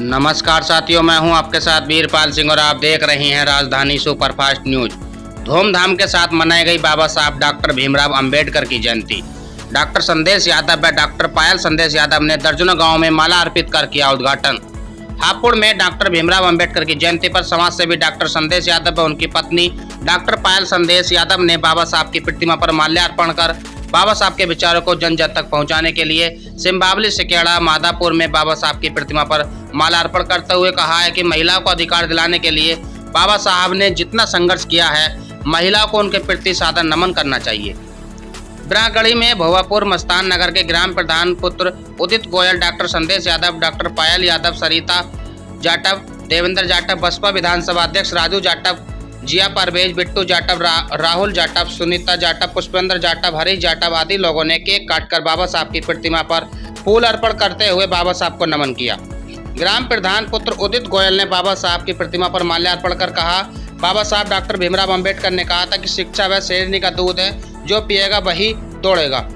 नमस्कार साथियों, मैं हूं आपके साथ वीरपाल सिंह और आप देख रहे हैं राजधानी सुपरफास्ट न्यूज। धूमधाम के साथ मनाई गई बाबा साहब डॉक्टर भीमराव अंबेडकर की जयंती। डॉक्टर संदेश यादव व डॉक्टर पायल संदेश यादव ने दर्जनों गांव में माला अर्पित कर किया उद्घाटन। हापुड़ में डॉक्टर भीमराव अंबेडकर की जयंती पर समाज सेवी डॉक्टर संदेश यादव व उनकी पत्नी डॉक्टर पायल संदेश यादव ने बाबा साहब की प्रतिमा पर माल्यार्पण कर बाबा साहब के विचारों को जन जन तक पहुंचाने के लिए सिंबावली सिकेड़ा माधापुर में बाबा साहब की प्रतिमा पर माल्यार्पण करते हुए कहा है कि महिलाओं को अधिकार दिलाने के लिए बाबा साहब ने जितना संघर्ष किया है, महिलाओं को उनके प्रति सादर नमन करना चाहिए। ब्रागड़ी में भोवापुर मस्तान नगर के ग्राम प्रधान पुत्र उदित गोयल, डॉक्टर संदेश यादव, डॉक्टर पायल यादव, सरिता जाटव, देवेंद्र जाटव, बसपा विधानसभा अध्यक्ष राजू जाटव, जिया परवेज, बिट्टू जाटव, राहुल जाटव, सुनीता जाटव, पुष्पेंद्र जाटव, हरीश जाटव आदि लोगों ने केक काटकर बाबा साहब की प्रतिमा पर फूल अर्पण करते हुए बाबा साहब को नमन किया। ग्राम प्रधान पुत्र उदित गोयल ने बाबा साहब की प्रतिमा पर माल्यार्पण कर कहा, बाबा साहब डॉक्टर भीमराव अंबेडकर ने कहा था कि शिक्षा वह शेरनी का दूध है, जो पिएगा वही तोड़ेगा।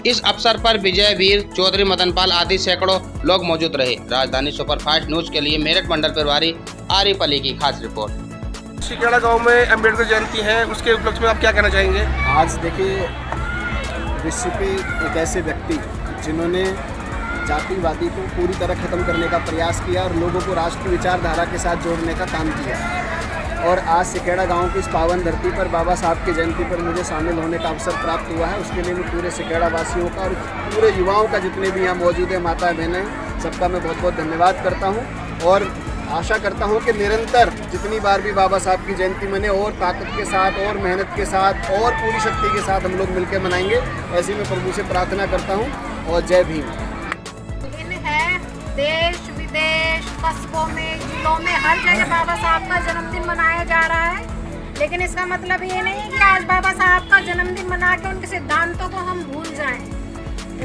इस अवसर पर विजय वीर, चौधरी मदनपाल आदि सैकड़ों लोग मौजूद रहे। राजधानी सुपरफास्ट न्यूज के लिए मेरठ मंडल प्रभारी आरिफ अली की खास रिपोर्ट। सिकेड़ा गांव में अंबेडकर जयंती है, उसके उपलक्ष्य में आप क्या कहना चाहेंगे? आज देखिए, विश्व पे एक ऐसे व्यक्ति जिन्होंने जातिवादी को पूरी तरह ख़त्म करने का प्रयास किया और लोगों को राष्ट्रीय विचारधारा के साथ जोड़ने का काम किया। और आज सिकेड़ा गांव की इस पावन धरती पर बाबा साहब की जयंती पर मुझे शामिल होने का अवसर प्राप्त हुआ है। उसके लिए मैं पूरे सिकेड़ा वासियों का और पूरे युवाओं का, जितने भी यहाँ मौजूद हैं, माता बहनें, सबका मैं बहुत बहुत धन्यवाद करता हूँ। और आशा करता हूँ कि निरंतर जितनी बार भी बाबा साहब की जयंती मने और ताकत के साथ और मेहनत के साथ और पूरी शक्ति के साथ हम लोग मिलकर मनाएंगे। ऐसी मैं प्रभु से प्रार्थना करता हूँ और जय भीम। दिन है, देश विदेश, कस्बों में, जिलों में, हर जगह बाबा साहब का जन्मदिन मनाया जा रहा है। लेकिन इसका मतलब ये नहीं कि आज बाबा साहब का जन्मदिन मना के उनके सिद्धांतों को हम भूल जाएं।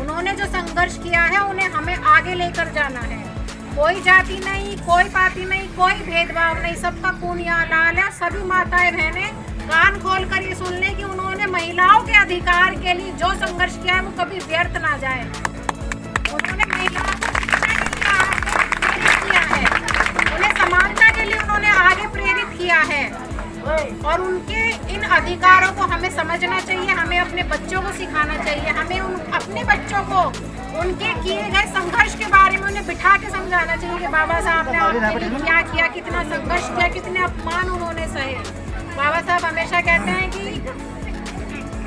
उन्होंने जो संघर्ष किया है, उन्हें हमें आगे लेकर जाना है। कोई जाति नहीं, कोई पाति नहीं, कोई भेदभाव नहीं, सबका खून यहाँ लाल है। सभी माताएं बहनें कान खोल कर ये सुन लें कि उन्होंने महिलाओं के अधिकार के लिए जो संघर्ष किया है वो कभी व्यर्थ ना जाए। उन्होंने महिलाओं को शिक्षा के लिए किया है, उन्हें समानता के लिए उन्होंने आगे प्रेरित किया है। और उनके इन अधिकारों को हमें समझना चाहिए, हमें अपने बच्चों को सिखाना चाहिए, हमें अपने बच्चों को उनके किए गए संघर्ष के बारे में उन्हें बिठा के समझाना चाहिए कि बाबा साहब ने आपके लिए क्या किया, कितना संघर्ष किया, कितने अपमान उन्होंने सहे। बाबा साहब हमेशा कहते हैं कि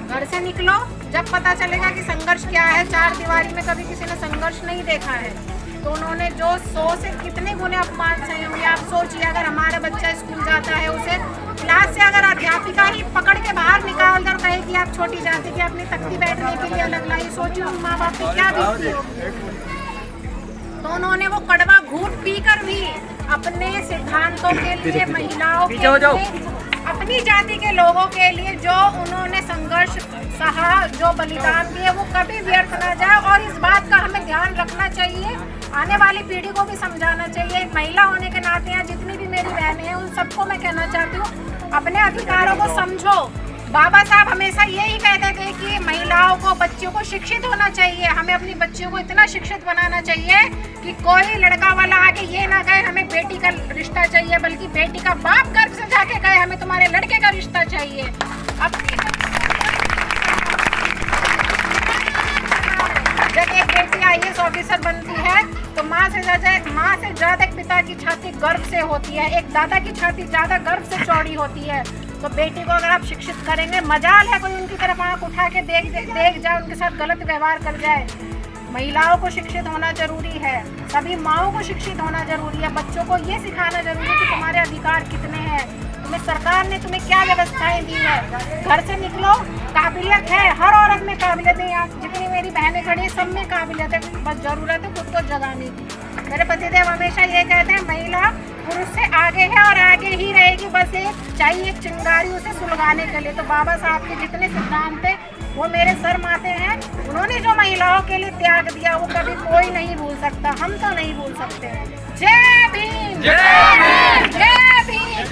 घर से निकलो, जब पता चलेगा कि संघर्ष क्या है। चार दीवारी में कभी किसी ने संघर्ष नहीं देखा है, तो उन्होंने जो 100 से कितने गुने अपमान सहे होंगे। आप सोचिए, अगर हमारा बच्चा स्कूल जाता है, उसे क्लास से अगर अध्यापिका ही पकड़ के बाहर निकाल कर कहे कि आप छोटी जाति की अपनी तख्ती बैठने के लिए अलग लाई, सोचिए उन माँ बाप की क्या बीती होगी। तो उन्होंने वो कड़वा घूंट पीकर भी अपने सिद्धांतों के लिए, महिलाओं के लिए, अपनी जाति के लोगों के लिए जो उन्होंने संघर्ष सहा, जो बलिदान दिए, वो कभी व्यर्थ ना जाए। और इस बात का हमें ध्यान रखना चाहिए, आने वाली पीढ़ी को भी समझाना चाहिए। एक महिला होने के नाते यहाँ जितनी भी मेरी बहनें हैं, उन सबको मैं कहना चाहती हूँ, अपने अधिकारों को समझो। बाबा साहब हमेशा यही कहते थे कि महिलाओं को, बच्चियों को शिक्षित होना चाहिए। हमें अपनी बच्चियों को इतना शिक्षित बनाना चाहिए कि कोई लड़का वाला आके ये ना कहे हमें बेटी का रिश्ता चाहिए, बल्कि बेटी का बाप गर्भ से जाके कहे हमें तुम्हारे लड़के का रिश्ता चाहिए। अपनी जब एक बेटी IAS ऑफिसर बनती है तो माँ से ज्यादा एक पिता की छाती गर्व से होती है, एक दादा की छाती ज्यादा गर्व से चौड़ी होती है। तो बेटी को अगर आप शिक्षित करेंगे, मजाल है कोई उनकी तरफ आंख उठा के देख जाए, उनके साथ गलत व्यवहार कर जाए। महिलाओं को शिक्षित होना जरूरी है, सभी माँओं को शिक्षित होना जरूरी है। बच्चों को ये सिखाना जरूरी है कि तुम्हारे अधिकार कितने हैं, तुम्हें सरकार ने तुम्हें क्या व्यवस्थाएं दी है। घर से निकलो, काबिलियत है, हर औरत में काबिलियत है। यहाँ जितनी मेरी बहनें खड़ी है, सब में काबिलियत है, बस जरूरत है खुद को जगाने की। मेरे पतिदेव हमेशा ये कहते हैं, महिला पुरुष से आगे है और आगे ही रहेगी, बस एक चाहिए एक चिंगारी उसे सुलगाने के लिए। तो बाबा साहब के जितने सिद्धांत थे वो मेरे सर माथे हैं। उन्होंने जो महिलाओं के लिए त्याग दिया वो कभी कोई नहीं भूल सकता, हम तो नहीं भूल सकते। जय भीम, जय भीम, जय